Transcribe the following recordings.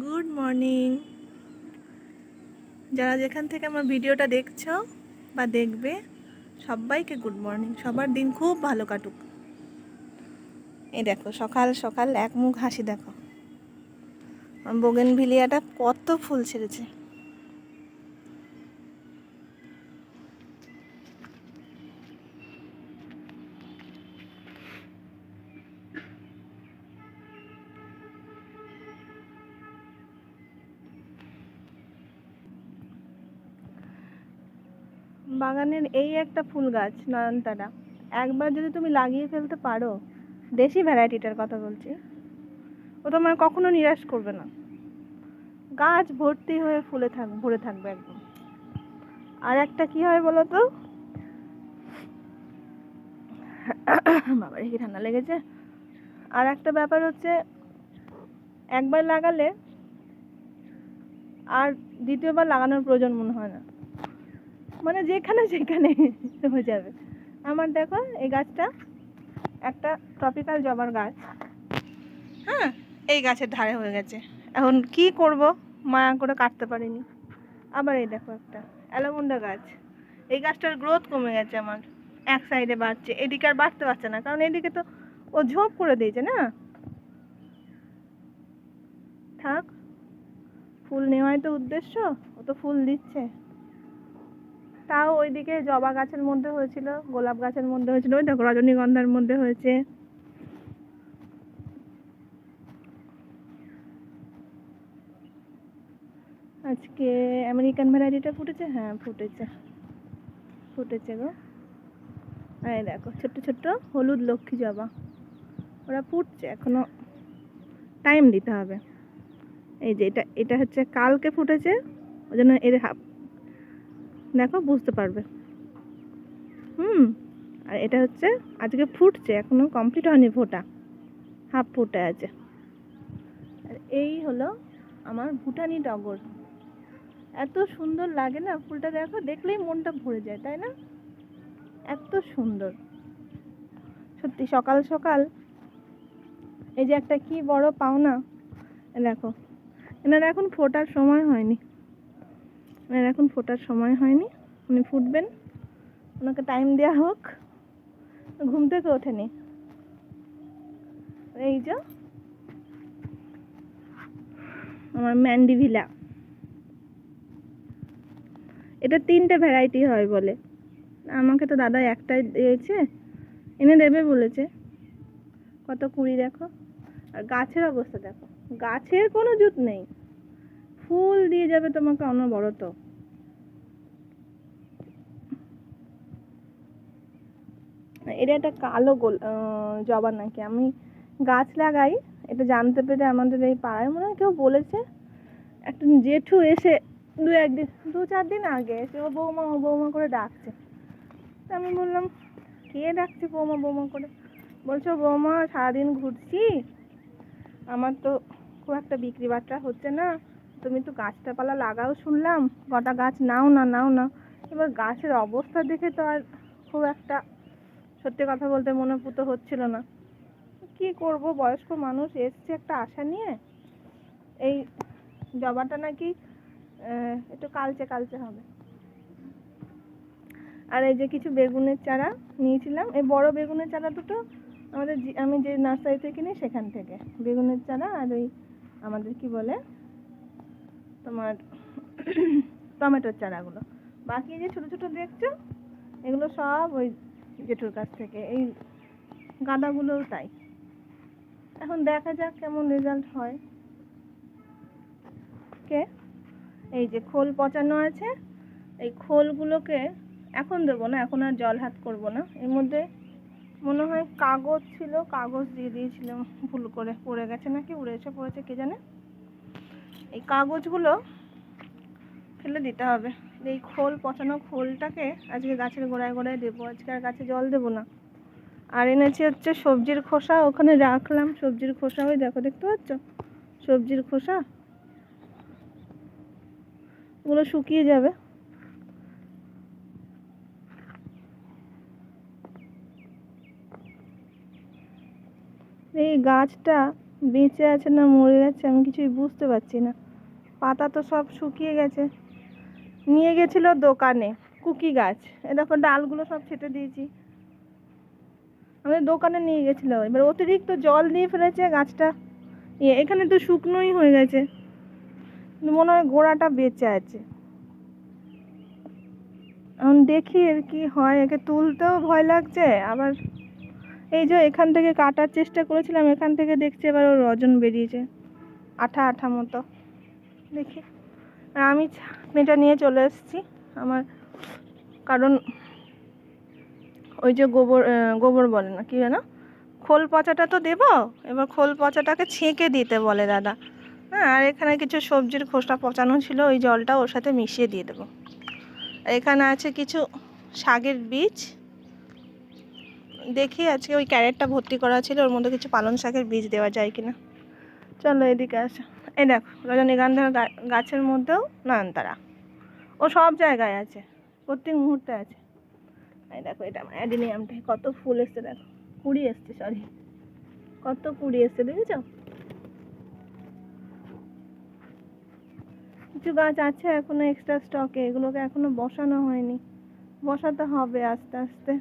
Good morning. যারা যেখান থেকে আমার ভিডিওটা দেখছো বা দেখবে সবাইকে গুড মর্নিং। সবার দিন খুব ভালো কাটুক। এই দেখো সকাল সকাল এক মুখ হাসি দেখো। বোগেনভিলিয়াটা কত ফুল ছেড়েছে। বাগানের এই একটা ফুল গাছ নয়নতারা, একবার যদি তুমি লাগিয়ে ফেলতে পারো, দেশি ভ্যারাইটিটার কথা বলছি, ও তোমার কখনো নিরাশ করবে না। গাছ ভর্তি হয়ে ভরে থাকবে একদম। আর একটা কি হয় বলো তো, বাবার কি ঠান্ডা লেগেছে। আর একটা ব্যাপার হচ্ছে, একবার লাগালে আর দ্বিতীয়বার লাগানোর প্রয়োজন মনে হয় না, মানে যেখানে সেখানে হয়ে যাবে। আমার দেখো এই গাছটা একটা ট্রপিক্যাল জবার গাছ, হ্যাঁ, এই গাছের ধারে হয়ে গেছে। এখন কি করব, মায়া করে কাটতে পারিনি। আবার এই দেখো একটা অ্যালামুন্ডা গাছ, এই গাছটার গ্রোথ কমে গেছে আমার, এক সাইডে বাড়ছে, এদিকে আর বাড়তে পারছে না, কারণ এদিকে তো ও ঝোপ করে দিয়েছে না। থাক, ফুল নেওয়াই তো উদ্দেশ্য, ও তো ফুল দিচ্ছে। তাও ওইদিকে জবা গাছের মধ্যে হয়েছিল, গোলাপ গাছের মধ্যে হয়েছিল, ওই দেখো রজনীগন্ধার মধ্যে হয়েছে। আজকে আমেরিকান ভ্যারাইটিটা ফুটেছে, হ্যাঁ ফুটেছে গো। এই দেখো ছোট্ট ছোট্ট হলুদ লক্ষ্মী জবা, ওরা ফুটছে, এখনো টাইম দিতে হবে। এই যে এটা এটা হচ্ছে কালকে ফুটেছে, ওই জন্য এর দেখো বুঝতে পারবে। আর এটা হচ্ছে আজকে ফুটছে, এখনো কমপ্লিট হয়নি ফোটা, হাফ ফুটে আছে। আর এই হলো আমার ভুটানি টগর, এত সুন্দর লাগে না ফুলটা, দেখো দেখলেই মনটা ভরে যায়, তাই না? এত সুন্দর সত্যি। সকাল সকাল এই যে একটা কি বড় পাওনা, দেখো এনার এখন ফোটার সময় হয়নি, উনি ফুটবেন, ওনাকে টাইম দেওয়া হোক। ঘুম থেকে ওঠেনি। এই যে আমার ম্যান্ডিভিলা, এটা 3টে ভ্যারাইটি হয় বলে, আমাকে তো দাদা একটাই দিয়েছে, এনে দেবে বলেছে। কত কুড়ি দেখো, আর গাছের অবস্থা দেখো, গাছের কোনো জুত নেই, ফুল দিয়ে যাবে তোমাকে অনবরত। এটা একটা কালো জবা নাকি, আমি গাছ লাগাই এটা জানতে পেরে আমাদের এই পাড়ায় মনে হয় কেউ বলেছে, একটা জেঠু এসে 2-4 দিন আগে এসে ও বৌমা করে ডাকছে। আমি বললাম কে ডাকছে বৌমা বৌমা করে, বলছো বৌমা সারাদিন ঘুরছি, আমার তো খুব একটা বিক্রি বাট্টা হচ্ছে না, তুমি তো গাছটা পালা লাগাও শুনলাম, কটা গাছ নাও না। এবার গাছের অবস্থা দেখে তো আর খুব একটা, সত্যি কথা বলতে, মনে পুতো হচ্ছিল না। কি করব, বয়স্ক মানুষ এসছে একটা আশা নিয়ে, এই জবাটা নাকি একটু কালচে হবে। আর এই যে কিছু বেগুনের চারা নিয়েছিলাম, এই বড় বেগুনের চারা দুটো আমি যে নার্সারি থেকে কিনি সেখান থেকে বেগুনের চারা, আর ওই আমাদের কি বলে তোমার টমেটোর চারাগুলো। বাকি যে ছোট ছোট দেখছো এগুলো সব ওই জেঠুর কাছ থেকে, এই গাঁদাগুলোও তাই। এখন দেখা যাক কেমন রেজাল্ট হয়। এই যে খোল পচানো আছে, এই খোলগুলোকে এখন দেবো না, এখন আর জল হাত করবো না। এর মধ্যে মনে হয় কাগজ ছিল, কাগজ দিয়ে দিয়েছিলাম, ভুল করে পড়ে গেছে নাকি পড়েছে কে জানে। এই কাগজগুলো ফেলে দিতে হবে। এই খোল পচানো খোলটাকে আজকে গাছের গোড়ায় দেবো, আজকে আর গাছে জল দেবো না। আর এনেছি হচ্ছে সবজির খোসা, ওখানে রাখলাম সবজির খোসা, ওই দেখো দেখতে পাচ্ছ সবজির খোসা, ওগুলো শুকিয়ে যাবে। এই গাছটা বেঁচে আছে না মরে যাচ্ছে আমি কিছুই বুঝতে পারছি না। পাতা তো সব শুকিয়ে গেছে। নিয়ে গেছিল দোকানে কুকি গাছ, এ দেখো ডালগুলো সব ছেটে দিয়েছি। আমাদের দোকানে নিয়ে গেছিল, এবার অতিরিক্ত জল দিয়ে ফেলেছে গাছটা। এখানে তো শুকনোই হয়ে গেছে, মনে হয় গোড়াটা বেঁচে আছে। এখন দেখি এর কি হয়, একে তুলতেও ভয় লাগছে। আবার এই যে এখান থেকে কাটার চেষ্টা করেছিলাম, এখান থেকে দেখছি এবার ওর রজন বেরিয়েছে, আঠা আঠা মতো। দেখি, আর আমি ছাঁকনিটা নিয়ে চলে এসেছি আমার, কারণ ওই যে গোবর বলে না কি জানো, খোল পচাটা তো দেবো। এবার খোল পচাটাকে ছেঁকে দিতে বলে দাদা। হ্যাঁ, আর এখানে কিছু সবজির খোসা পচানো ছিল, ওই জলটা ওর সাথে মিশিয়ে দিয়ে দেবো। আর এখানে আছে কিছু শাকের বীজ। দেখি আজকে ওই ক্যারেটটা ভর্তি করা ছিল, ওর মধ্যে কিছু পালং শাকের বীজ দেওয়া যায় কিনা। চলো এদিকে আসো। এই দেখো রজনীগন্ধার গাছের মধ্যেও নয়নতারা, ও সব জায়গায় আছে, প্রত্যেক মুহূর্তে আছে। এই দেখো এটা আমার অ্যাডিনিয়ামটা, কত ফুল এসছে দেখো, কুড়ি এসছে, সরি কত কুড়ি এসছে দেখেছো। কিছু গাছ আছে এখনো এক্সট্রা স্টকে, এগুলোকে এখনো বসানো হয়নি, বসাতে হবে আস্তে আস্তে।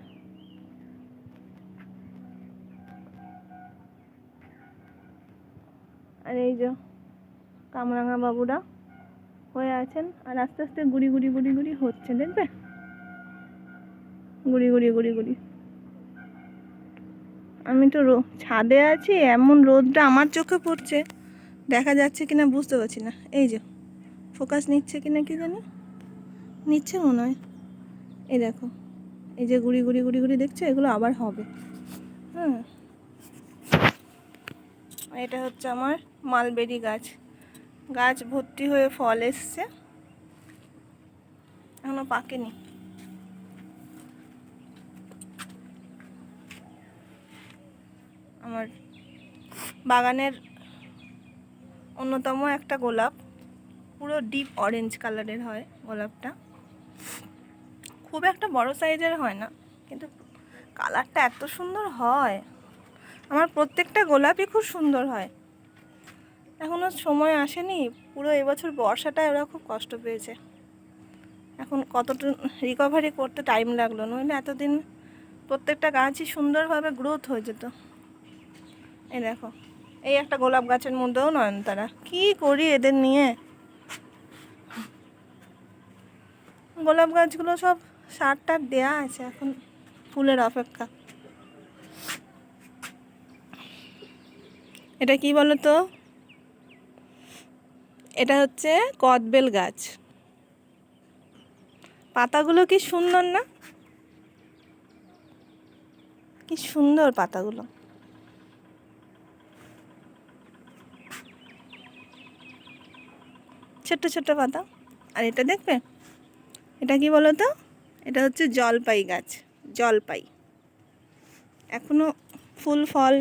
আর এই যে কামরাঙা বাবুরা হয়ে আছেন, আর আস্তে আস্তে গুড়ি গুড়ি গুড়ি গুড়ি হচ্ছে, দেখবে গুড়ি গুড়ি গুড়ি গুড়ি। আমি তো ছাদে আছি, এমন রোদটা আমার চোখে পড়ছে, দেখা যাচ্ছে কিনা বুঝতে পারছি না। এই যে ফোকাস নিচ্ছে কিনা কি জানি, নিচ্ছে মনে হয়। এই দেখো, এই যে গুড়ি গুড়ি গুড়ি গুড়ি দেখছো, এগুলো আবার হবে। হ্যাঁ, এটা হচ্ছে আমার মালবেরি গাছ, গাছ ভর্তি হয়ে ফল এসছে, এখনো পাকেনি। আমার বাগানের অন্যতম একটা গোলাপ, পুরো ডিপ অরেঞ্জ কালারের হয় গোলাপটা, খুব একটা বড় সাইজের হয় না, কিন্তু কালারটা এত সুন্দর হয়। আমার প্রত্যেকটা গোলাপই খুব সুন্দর হয়। এখনও সময় আসেনি, পুরো এবছর বর্ষাটায় ওরা খুব কষ্ট পেয়েছে। এখন কতটা রিকভারি করতে টাইম লাগলো, নইলে এতদিন প্রত্যেকটা গাছই সুন্দরভাবে গ্রোথ হয়ে যেত। এই দেখো, এই একটা গোলাপ গাছের মধ্যেও নয়নতারা, কি করি এদের নিয়ে। গোলাপ গাছগুলো সব সার টার দেওয়া আছে, এখন ফুলের অপেক্ষা। এটা কি বলো তো, এটা হচ্ছে কদবেল গাছ। পাতাগুলো কি সুন্দর না, কি সুন্দর পাতাগুলো, ছোট্ট ছোট্ট পাতা। আর এটা দেখবে, এটা কি বলো তো, এটা হচ্ছে জলপাই গাছ, জলপাই। এখনো ফুল ফল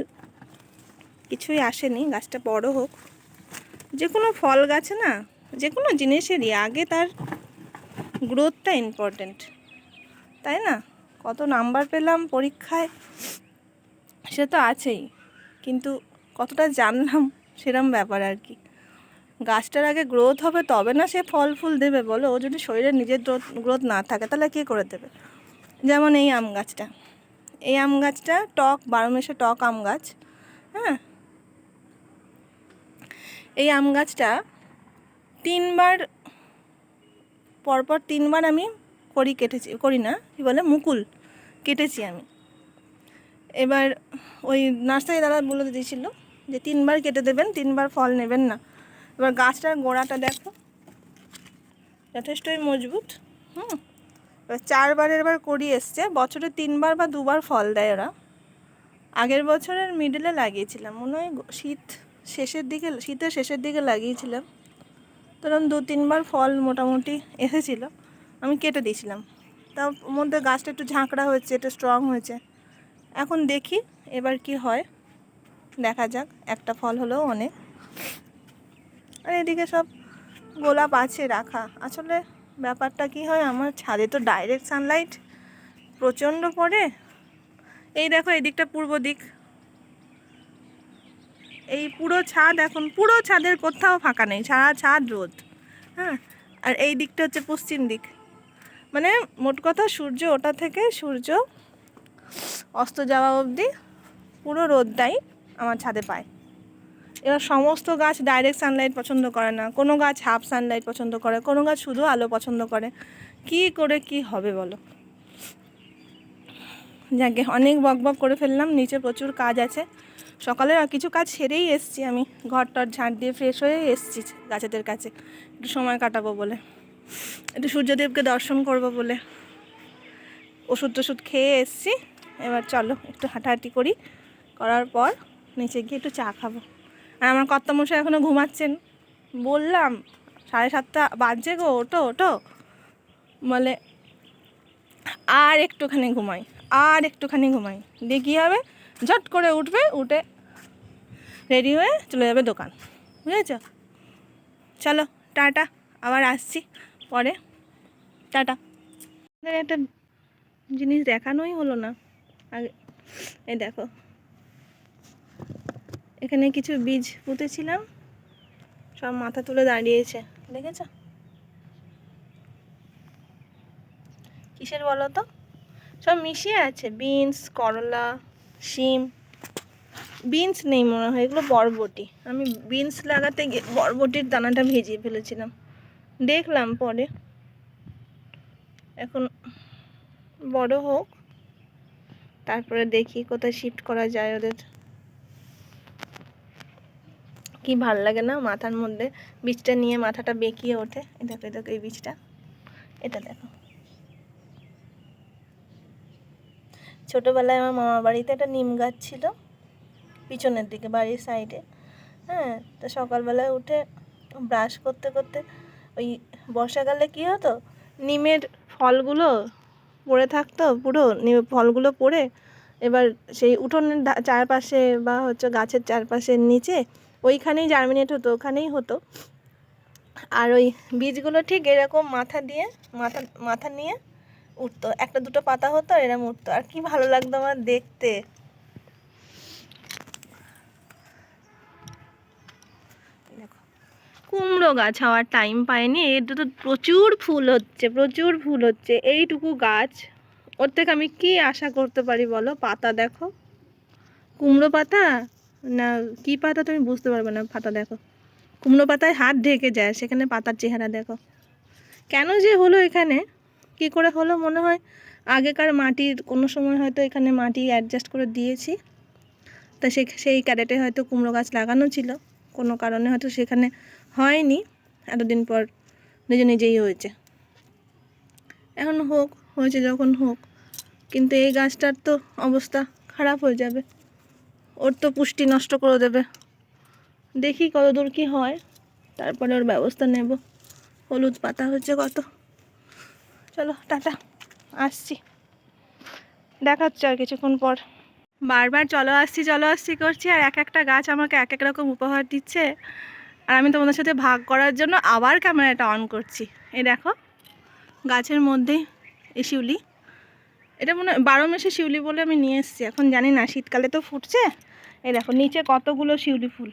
কিছুই আসেনি, গাছটা বড় হোক। যে কোনো ফল গাছে না, যে কোনো জিনিসেরই আগে তার গ্রোথটা ইম্পর্টেন্ট, তাই না? কত নাম্বার পেলাম পরীক্ষায় সে তো আছেই, কিন্তু কতটা জানলাম সেরম ব্যাপার আর কি। গাছটার আগে গ্রোথ হবে তবে না সে ফল ফুল দেবে বলো। ও যদি শরীরে নিজের গ্রোথ না থাকে তাহলে কী করে দেবে? যেমন এই আম গাছটা, এই আম গাছটা টক, 12 মাসে টক আম গাছ। হ্যাঁ, এই আম গাছটা 3বার পরপর 3বার আমি করি না কি বলে, মুকুল কেটেছি আমি। এবার ওই নার্সারি দাদা বলে দিয়েছিল যে 3বার কেটে দেবেন, 3বার ফল নেবেন না। এবার গাছটার গোড়াটা দেখো, যথেষ্টই মজবুত। এবার 4বারের বার করি এসছে, বছরে 3বার বা 2বার ফল দেয় ওরা। আগের বছরের মিডলে লাগিয়েছিলাম, মনে হয় শীতের শেষের দিকে লাগিয়েছিলাম, তখন 2-3বার ফল মোটামুটি এসেছিল। আমি কেটে দিয়েছিলাম, তার মধ্যে গাছটা একটু ঝাঁকড়া হয়েছে, একটু স্ট্রং হয়েছে। এখন দেখি এবার কি হয়, দেখা যাক, একটা ফল হলেও অনেক। আর এদিকে সব গোলাপ আছে রাখা। আসলে ব্যাপারটা কি হয়, আমার ছাদে তো ডাইরেক্ট সানলাইট প্রচণ্ড পড়ে। এই দেখো, এই দিকটা পূর্ব দিক, এই পুরো ছাদ, এখন পুরো ছাদের কোথাও ফাঁকা নেই, সারা ছাদ রোদ। হ্যাঁ, আর এই দিকটা হচ্ছে পশ্চিম দিক, মানে মোট কথা সূর্য ওটা থেকে সূর্য অস্ত যাওয়া অবধি পুরো রোদটাই আমার ছাদে পায়। এবার সমস্ত গাছ ডাইরেক্ট সানলাইট পছন্দ করে না, কোনো গাছ হাফ সানলাইট পছন্দ করে, কোনো গাছ শুধু আলো পছন্দ করে। কি করে কি হবে বলো? যাকে অনেক বকবক করে ফেললাম, নিচে প্রচুর কাজ আছে। সকালে কিছু কাজ সেরেই এসছি, আমি ঘর টর ঝাঁট দিয়ে ফ্রেশ হয়ে এসছি গাছেদের কাছে, একটু সময় কাটাবো বলে, একটু সূর্যদেবকে দর্শন করব বলে ওষুধ টষুধ খেয়ে এসছি। এবার চলো একটু হাঁটাহাঁটি করি, করার পর নিচে গিয়ে একটু চা খাবো। আর আমার কর্তামশাই এখনও ঘুমাচ্ছেন, বললাম 7:30 বাজছে গো, ওটো ওটো, বলে আর একটুখানি ঘুমাই, আর একটুখানি ঘুমাই, দিয়ে কী হবে, ঝট করে উঠবে, উঠে রেডি হয়ে চলে যাবে দোকান, বুঝেছ? চলো টাটা, আবার আসছি পরে, টাটা। একটা জিনিস দেখানোই হলো না আগে, এই দেখো এখানে কিছু বীজ পুঁতেছিলাম, সব মাথা তুলে দাঁড়িয়েছে, দেখেছ? কিসের বলো তো, সব মিশিয়ে আছে, বিনস, করলা, শিম। বিনস নেই মনে হয়, এগুলো বরবটি। আমি বিনস লাগাতে গিয়ে বরবটির দানাটা ভিজিয়ে ফেলেছিলাম, দেখলাম পরে। এখন বড় হোক, তারপরে দেখি কোথায় শিফট করা যায় ওদের। কি ভাল লাগে না মাথার মধ্যে বীজটা নিয়ে মাথাটা বেঁকিয়ে ওঠে। দেখো দেখো এই বীজটা, এটা দেখো। ছোটোবেলায় আমার মামার বাড়িতে একটা নিম গাছ ছিল, পিছনের দিকে বাড়ির সাইডে। হ্যাঁ, তো সকালবেলায় উঠে ব্রাশ করতে করতে ওই বর্ষাকালে কী হতো, নিমের ফলগুলো পড়ে থাকতো, পুরো নিম ফলগুলো পড়ে, এবার সেই উঠোনের চারপাশে বা হচ্ছে গাছের চারপাশের নিচে ওইখানেই জার্মিনেট হতো, ওখানেই হতো। আর ওই বীজগুলো ঠিক এরকম মাথা দিয়ে মাথা নিয়ে উঠতো, একটা দুটো পাতা হতো আর এরকম উঠতো, আর কি ভালো লাগতো আমার দেখতে। দেখো কুমড়ো গাছ হওয়ার টাইম পায়নি, এটা তো প্রচুর ফুল হচ্ছে, প্রচুর ফুল হচ্ছে। এইটুকু গাছ, ওর থেকে আমি কি আশা করতে পারি বলো? পাতা দেখো, কুমড়ো পাতা না কি পাতা তুমি বুঝতে পারবে না। পাতা দেখো, কুমড়ো পাতায় হাত ঢেকে যায়, সেখানে পাতার চেহারা দেখো। কেন যে হলো এখানে, কি করে হলো? মনে হয় আগেকার মাটির কোনো সময় হয়তো এখানে মাটি অ্যাডজাস্ট করে দিয়েছি, তা সেই ক্যারেটে হয়তো কুমড়ো গাছ লাগানো ছিল, কোনো কারণে হয়তো সেখানে হয়নি, এতদিন পর নিজে নিজেই হয়েছে। এখন হোক, হয়েছে যখন হোক, কিন্তু এই গাছটার তো অবস্থা খারাপ হয়ে যাবে, ওর তো পুষ্টি নষ্ট করে দেবে। দেখি কতদূর কি হয়, তারপরে ওর ব্যবস্থা নেব। হলুদ পাতা হচ্ছে কত। চলো টাটা, আসছি, দেখাচ্ছি আর কিছুক্ষণ পর। বারবার চলো আসছি করছি, আর এক একটা গাছ আমাকে এক এক রকম উপহার দিচ্ছে, আর আমি তোমাদের সাথে ভাগ করার জন্য আবার ক্যামেরাটা অন করছি। এই দেখো গাছের মধ্যেই এই শিউলি, এটা মনে হয় 12 মাসে শিউলি বলে আমি নিয়ে এসেছি, এখন জানি না শীতকালে তো ফুটছে। এই দেখো নিচে কতগুলো শিউলি ফুল।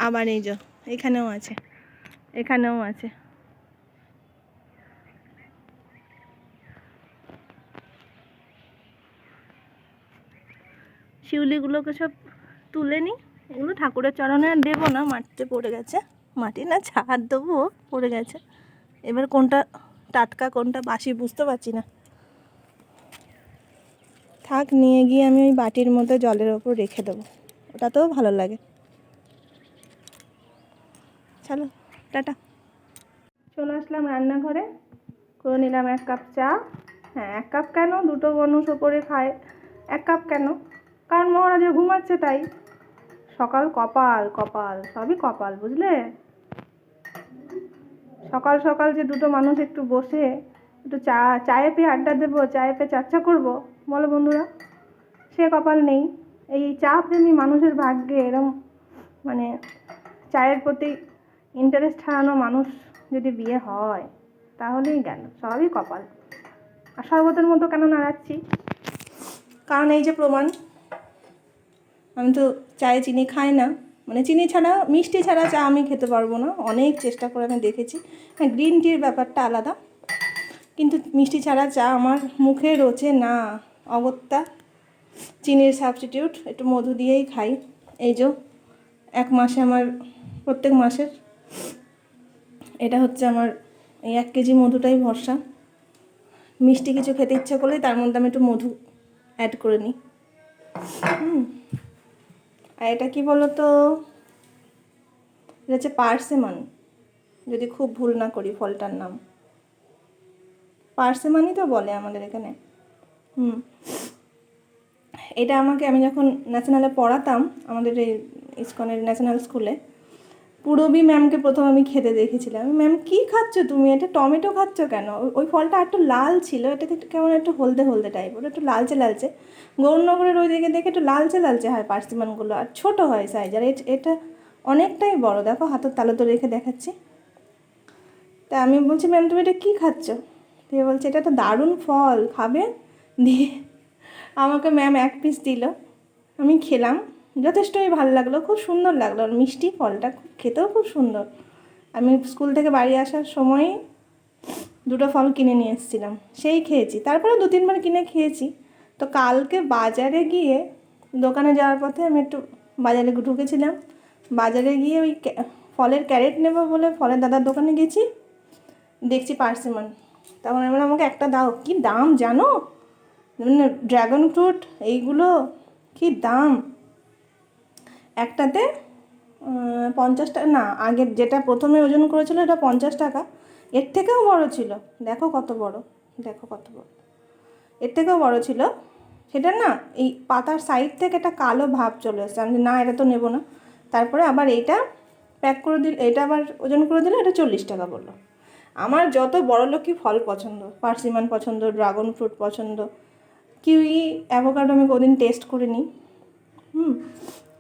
আবার এই যে এখানেও আছে, এখানেও আছে। শিউলিগুলোকে সব তুলে নিই, এগুলো ঠাকুরের চরণে আর দেবো না, মাটিতে পড়ে গেছে, মাটি না ছাদ দেবো, পড়ে গেছে। এবার কোনটা টাটকা কোনটা বাসি বুঝতে পারছি না, থাক, নিয়ে গিয়ে আমি ওই বাটির মধ্যে জলের ওপর রেখে দেবো, ওটাতেও ভালো লাগে। চলো টাটা। চলে আসলাম রান্নাঘরে, করে নিলাম 1 কাপ চা। হ্যাঁ 1 কাপ কেন, 2টো মানুষ ওপরে খায়, 1 কাপ কেন, কারণ মহারাজা ঘুমাচ্ছে তাই। সকাল কপাল কপাল, সবই কপাল, বুঝলে? সকাল সকাল যে 2টো মানুষ একটু বসে একটু চায়ে পেয়ে আড্ডা দেবো, চায়ে পেয়ে চর্চা করবো, বলো বন্ধুরা, সে কপাল নেই। এই চা প্রেমী মানুষের ভাগ্যে এরম, মানে চায়ের প্রতি ইন্টারেস্ট হারানো মানুষ যদি বিয়ে হয় তাহলেই গেল, সবই কপাল। আর শরবতের মতো কেন নাড়াচ্ছি, কারণ এই যে প্রমাণ, আমি তো চায়ে চিনি খাই না, মানে চিনি ছাড়া মিষ্টি ছাড়া চা আমি খেতে পারবো না, অনেক চেষ্টা করে আমি দেখেছি। হ্যাঁ, গ্রিন টির ব্যাপারটা আলাদা, কিন্তু মিষ্টি ছাড়া চা আমার মুখে রোচে না, অগত্যা। চিনির সাবস্টিটিউট একটু মধু দিয়েই খাই। এই যে 1 মাসে আমার প্রত্যেক মাসের এটা হচ্ছে আমার এই 1 কেজি মধুটাই ভরসা। মিষ্টি কিছু খেতে ইচ্ছা করলেই তার মধ্যে আমি একটু মধু অ্যাড করে নিই। আর এটা কি বলো তো, এটা হচ্ছে পার্সেমান, যদি খুব ভুল না করি ফলটার নাম পার্সেমানই তো বলে আমাদের এখানে। এটা আমাকে, আমি যখন ন্যাশনালে পড়াতাম আমাদের এই ইসকনের ন্যাশনাল স্কুলে, পূরবী ম্যামকে প্রথম আমি খেতে দেখেছিলাম। ম্যাম কী খাচ্ছ তুমি, এটা টমেটো খাচ্ছ কেন? ওই ফলটা একটু লাল ছিল, এটাতে কেমন একটু হলদে হলদে টাইপের, একটু লালচে লালচে। গৌরনগরের ওই দিকে দেখে একটু লালচে লালচে হয় পার্সিমানগুলো, আর ছোটো হয় সাইজ, আর এটা অনেকটাই বড়। দেখো হাতের তালু তো রেখে দেখাচ্ছি। তা আমি বলছি ম্যাম তুমি এটা কী খাচ্ছ? দিয়ে বলছে এটা তো দারুণ ফল, খাবে? দিয়ে আমাকে ম্যাম 1 পিস দিল, আমি খেলাম, যথেষ্টই ভালো লাগলো, খুব সুন্দর লাগলো, আর মিষ্টি ফলটা খুব, খেতেও খুব সুন্দর। আমি স্কুল থেকে বাড়ি আসার সময় 2টো ফল কিনে নিয়ে এসেছিলাম, সেই খেয়েছি, তারপরে 2-3 বার কিনে খেয়েছি। তো কালকে বাজারে গিয়ে, দোকানে যাওয়ার পথে আমি একটু বাজারে ঢুকেছিলাম, বাজারে গিয়ে ওই ফলের ক্যারেট নেব বলে ফলের দাদার দোকানে গেছি, দেখছি পার্সিমন। তখন আমি বললাম আমাকে একটা দাও। কি দাম জানো? মানে ড্রাগন ফ্রুট এইগুলো কি দাম, একটাতে 50 টাকা, না আগের যেটা প্রথমে ওজন করেছিল এটা 50 টাকা, এর থেকেও বড় ছিল, দেখো কত বড়, দেখো কত বড়, এর থেকেও বড় ছিল। সেটা না এই পাতার সাইড থেকে একটা কালো ভাব চলে এসেছে, আমি না এটা তো নেবো না। তারপরে আবার এইটা প্যাক করে দিল, এটা আবার ওজন করে দিলে এটা 40 টাকা বললো। আমার যত বড় লোকই ফল পছন্দ, পার্সিমান পছন্দ, ড্রাগন ফ্রুট পছন্দ, কিউই, অ্যাভোকাডো আমি কোনোদিন টেস্ট করিনি,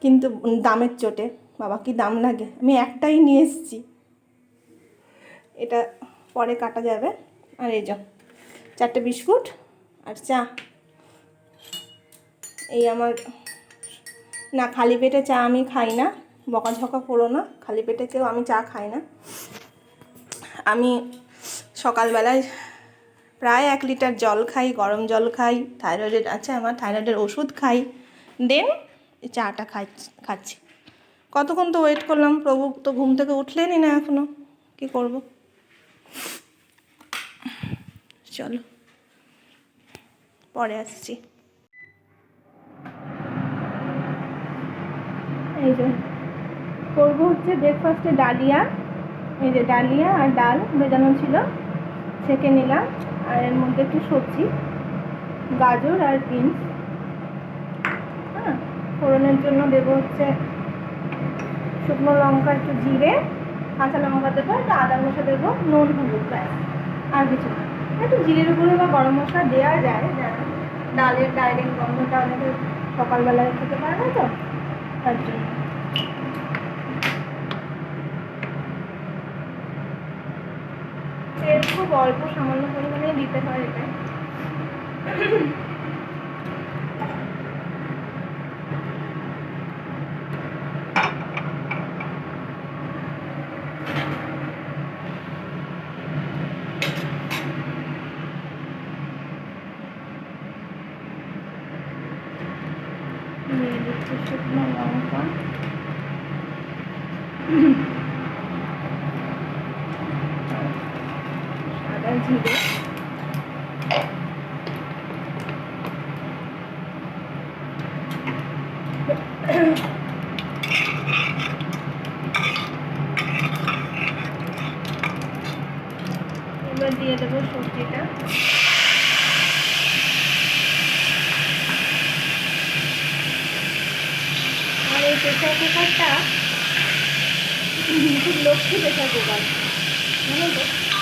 কিন্তু দামের চোটে, বাবা কি দাম লাগে, আমি একটাই নিয়ে এসেছি, এটা পরে কাটা যাবে। আর এই যা 4টে বিস্কুট আর চা, এই আমার, না খালি পেটে চা আমি খাই না, বকাঝকা করো না, খালি পেটে কেউ আমি চা খাই না। আমি সকালবেলায় প্রায় 1 লিটার জল খাই, গরম জল খাই, থাইরয়েডের আছে আমার, থাইরয়েডের ওষুধ খাই, দেন চাটা খাচ্ছি। কতক্ষণ তো ওয়েট করলাম, প্রভু তো ঘুম থেকে উঠলেনই না এখনও, কী করব। চলো পরে আসছি। এই যে করবো হচ্ছে ব্রেকফাস্টে ডালিয়া, এই যে ডালিয়া আর ডাল ভেজানো ছিল, ছেঁকে নিলাম, আর এর মধ্যে একটু সবজি, গাজর আর বিনস। হ্যাঁ, ফোড়নের জন্য দেবো হচ্ছে শুকনো লঙ্কা, একটু জিরে, কাঁচা লঙ্কা দেবো, একটু আদা মশলা দেবো, নুন হলুদ, ব্যাস, আর কিছু না। একটু জিরের উপরে বা গরম মশলা দেওয়া যায়, ডালের ডাইরেক্ট গন্ধটা অনেকে সকালবেলায় খেতে পারে না, তো তার জন্য। তেল খুব অল্প সামান্য পরিমাণে দিতে হয় এটা। শুকনো লঙ্কা, সাদা জিরে, এবার দিয়ে দেবো সবজিটা। আর এই প্রেসার কুকারটা খুব লক্ষ্মী প্রেসার কুকার, মানে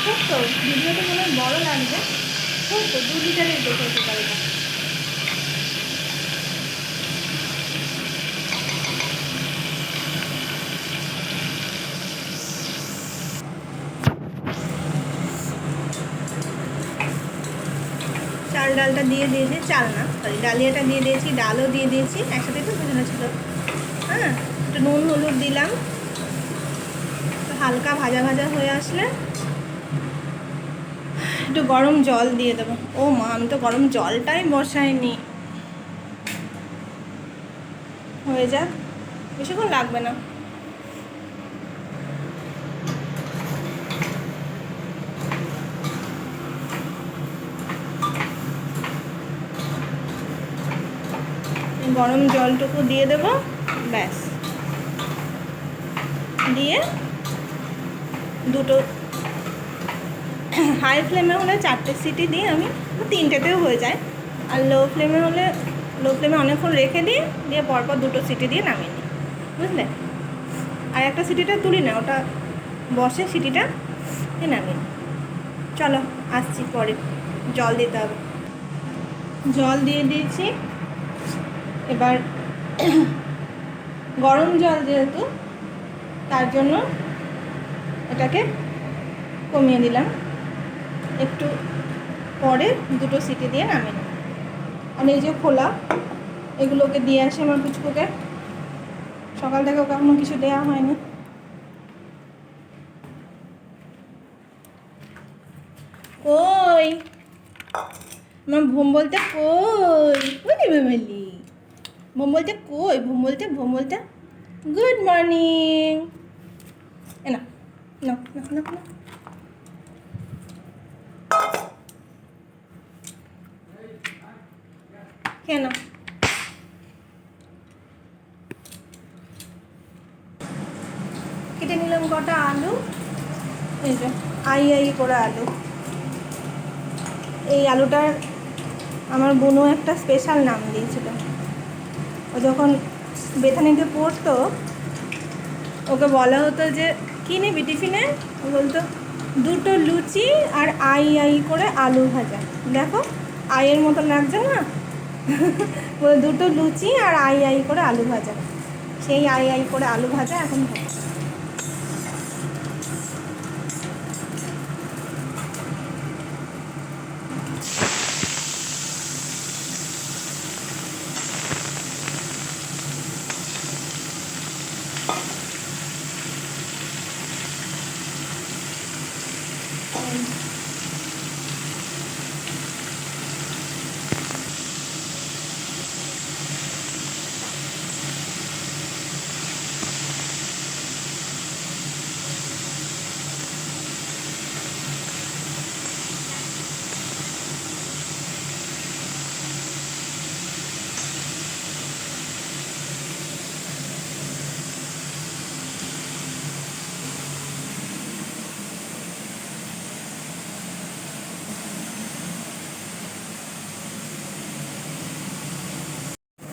ছোট্ট, ভিডিওতে মনে হয় বড়ো লাগবে, ছোট্ট 2 লিটারের প্রেসার কুকার এটা। ডালটা দিয়ে দিয়েছি, চাল না সরি ডালিয়াটা দিয়ে দিয়েছি, ডালও দিয়ে দিয়েছি একসাথে, তো বোঝানো ছিল। হ্যাঁ, একটু নুন হলুদ দিলাম, হালকা ভাজা ভাজা হয়ে আসলে একটু গরম জল দিয়ে দেবো। ও মা, আমি তো গরম জলটাই বসাইনি। হয়ে যাক, বেশিক্ষণ লাগবে না। গরম জলটুকু দিয়ে দেবো, ব্যাস। দিয়ে দুটো হাই ফ্লেমে হলে 4টে সিটি দিই আমি, 3টেতেও হয়ে যায়। আর লো ফ্লেমে হলে, লো ফ্লেমে অনেকক্ষণ রেখে দিই, দিয়ে পরপর 2টো সিটি দিয়ে নামিয়ে নিই, বুঝলে। আর একটা সিটিটা তুলি না, ওটা বসে সিটিটা দিয়ে নামিয়ে নিই। চলো আসছি পরে, জল দিতে হবে। জল দিয়ে দিয়েছি, এবার গরম জল যেহেতু, তার জন্য এটাকে কমিয়ে দিলাম, একটু পরে 2টো সিটি দিয়ে নামিয়ে নেব। আর এই যে খোলা, এগুলোকে দিয়ে আসি আমার পুচকুকে, সকাল থেকে ওকে এখনো কিছু দেওয়া হয়নি। কই আমার ভোম বলতে, কই বুঝলি বেমেলি, ভোম বলতে কই, ভোম বলতে, ভোম বলতে গুড মর্নিং। না না না না না, কেন? কেটে নিলাম কটা আলু, এই যে আই করে আলু। এই আলুটার আমার বোনও একটা স্পেশাল নাম দিয়েছিল। ও যখন বেথানিতে পড়তো, ওকে বলা হতো যে কী নিবি টিফিনে, ও বলতো 2টো লুচি আর আই করে আলু ভাজা। দেখো আয়ের মতো লাগছে না? বলে 2টো লুচি আর আই করে আলু ভাজা। সেই আই করে আলু ভাজা এখন হচ্ছে।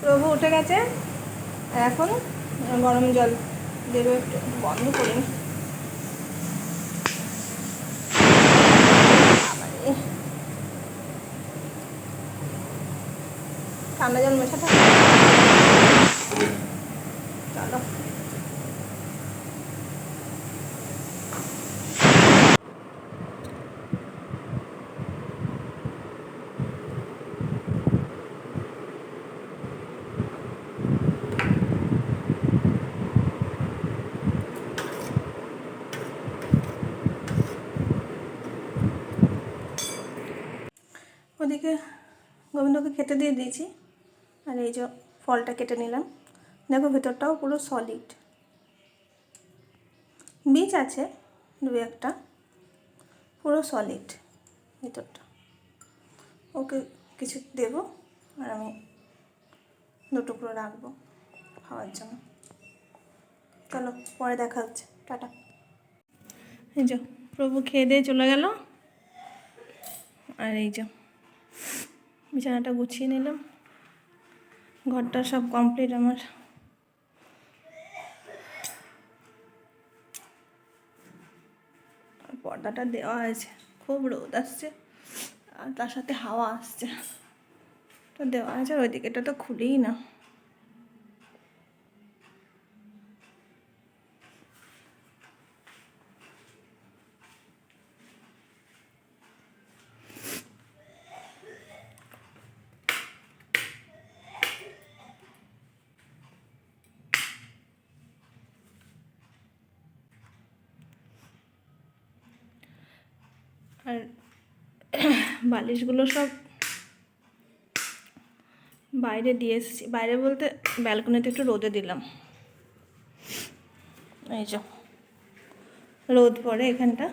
প্রভু উঠে গেছে, এখন গরম জল দেবে, একটু বন্ধ করি। ঠান্ডা জল মেশা থাকে, চলো। ওদিকে গোবিন্দকে খেতে দিয়ে দিয়েছি, আর এই যে ফলটা কেটে নিলাম। দেখো ভেতরটাও পুরো সলিড, বীজ আছে 2-1টা, পুরো সলিড ভেতরটা। ওকে কিছু দেবো, আর আমি 2 টুকরো রাখবো খাওয়ার জন্য। চলো পরে দেখা হচ্ছে, টাটা। এই যে প্রভু খেয়ে দিয়ে চলে গেল, আর এই যে বিছানাটা গুছিয়ে নিলাম, ঘরটা সব কমপ্লিট আমার। পর্দাটা দেওয়া আছে, খুব রোদ আসছে আর তার সাথে হাওয়া আসছে, তো দেওয়া আছে। ওই দিকেটা তো খুলেই না। আর বালিশগুলো সব বাইরে দিয়ে এসেছি, বাইরে বলতে ব্যালকনিতে একটু রোদে দিলাম। এই যে রোদ পড়ে এখানটা,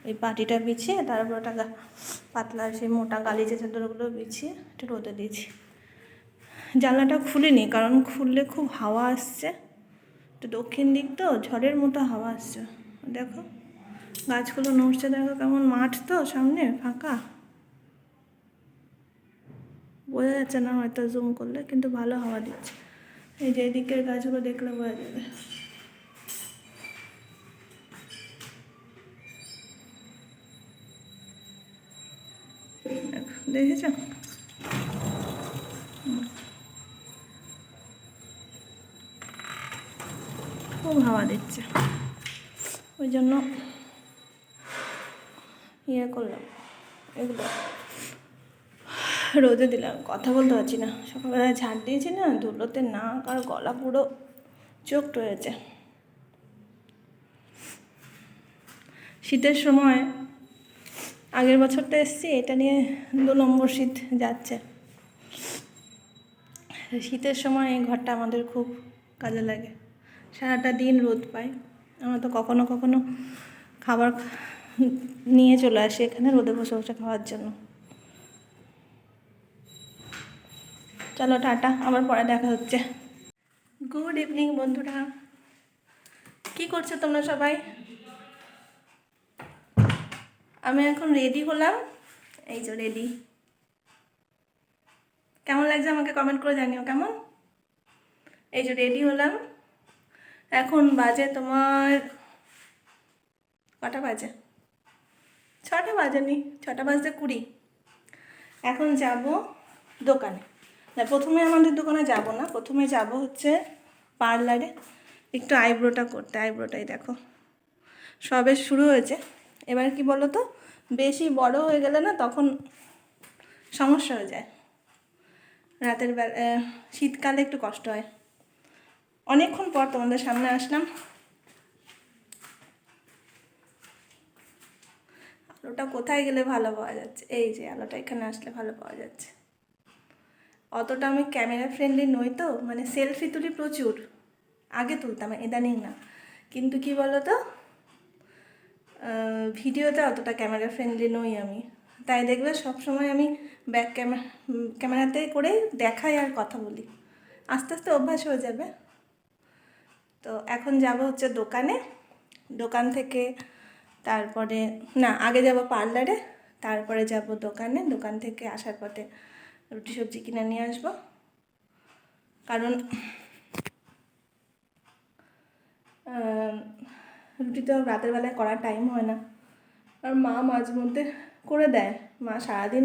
এই পাটিটা বিছিয়ে তারপর ওটা পাতলা সেই মোটা গালিচে চাদরগুলো বিছিয়ে একটু রোদে দিয়েছি। জানলাটা খুলিনি কারণ খুললে খুব হাওয়া আসছে, তো দক্ষিণ দিক তো ঝড়ের মতো হাওয়া আসছে। দেখো গাছগুলো নড়ছে, দেখো কেমন, মাঠ তো সামনে ফাঁকা, বোঝা যাচ্ছে না হয়তো জুম করলে, কিন্তু ভালো হাওয়া দিচ্ছে। এই যে এদিকের গাছগুলো দেখলে বোঝা যাবে। দেখেছ, খুব হাওয়া দিচ্ছে, ওই জন্য ইয়ে করলাম, এগুলো রোদে দিলাম। কথা বলতে পারছি না, সকালবেলায় ঝাড় দিয়েছি না, ধুলোতে নাক আর গলা পুরো চোখট হয়েছে। শীতের সময় আগের বছরটা এসছি, এটা নিয়ে 2 নম্বর শীত যাচ্ছে। শীতের সময় এই ঘরটা আমাদের খুব কাজে লাগে, সারাটা দিন রোদ পাই। আমরা তো কখনো কখনো খাবার নিয়ে চলে আসি এখানে রোদে বসে বসে খাওয়ার জন্য। চলো টাটা, আবার পরে দেখা হচ্ছে। গুড ইভিনিং বন্ধুরা, কি করছো তোমরা সবাই? আমি এখন রেডি হলাম, এই যে রেডি। কেমন লাগছে আমাকে কমেন্ট করে জানিও কেমন। এই যে রেডি হলাম, এখন বাজে তোমার কটা বাজে, 6টা বাজেনি, 6টা বাজতে 20। এখন যাব দোকানে। প্রথমে আমাদের দোকানে যাব না, প্রথমে যাব হচ্ছে পার্লারে একটু আইব্রোটা করতে। আইব্রোটাই দেখো সবে শুরু হয়েছে। এবার কি বলো তো, বেশি বড় হয়ে গেলে না তখন সমস্যা হয়ে যায়, রাতের বেলা শীতকালে একটু কষ্ট হয়। অনেকক্ষণ পর তোমাদের সামনে আসলাম। আলোটা কোথায় গেলে ভালো পাওয়া যাচ্ছে, এই যে আলোটা এখানে আসলে ভালো পাওয়া যাচ্ছে। অতটা আমি ক্যামেরা ফ্রেন্ডলি নই তো, মানে সেলফি তুলি প্রচুর, আগে তুলতাম, ইদানিং না। কিন্তু কি বলো তো, ভিডিওতে অতটা ক্যামেরা ফ্রেন্ডলি নই আমি, তাই দেখবে সবসময় আমি ব্যাক ক্যামেরাতে করে দেখাই আর কথা বলি। আস্তে আস্তে অভ্যাস হয়ে যাবে। তো এখন যাব হচ্ছে দোকানে, দোকান থেকে তারপরে না, আগে যাব পার্লারে, তারপরে যাব দোকানে। দোকান থেকে আসার পথে রুটি সবজি কিনে নিয়ে আসবো, কারণ রুটি তো রাতের বেলায় করার টাইম হয় না। আর মা মাঝে মধ্যে করে দেয়, মা সারাদিন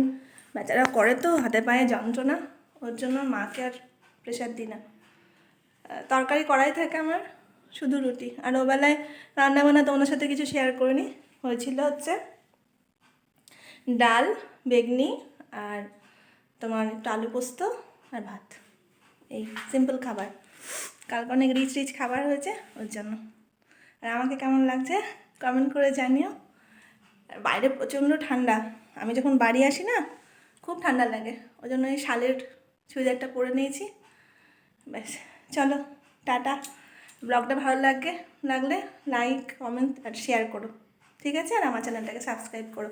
বেচারা করে তো, হাতে পায়ে যন্ত্রণা, ওর জন্য মাকে আর প্রেশার দিই না। তরকারি করাই থাকে আমার, শুধু রুটি। আর ওবেলায় রান্নাবান্না তোমাদের সাথে কিছু শেয়ার করিনি, হয়েছিল হচ্ছে ডাল, বেগনি আর তোমার একটু আলু পোস্ত আর ভাত, এই সিম্পল খাবার। কালকে অনেক রিচ রিচ খাবার হয়েছে ওর জন্য। আর আমাকে কেমন লাগছে কমেন্ট করে জানিও। বাইরে প্রচণ্ড ঠান্ডা, আমি যখন বাড়ি আসি না খুব ঠান্ডা লাগে, ওই জন্য এই শালের চুড়িদারটা পরে নিয়েছি। ব্যাস, চলো টাটা। ব্লগটা ভালো লাগলে লাইক, কমেন্ট আর শেয়ার করো, ঠিক আছে? আর আমার চ্যানেলটাকে সাবস্ক্রাইব করো।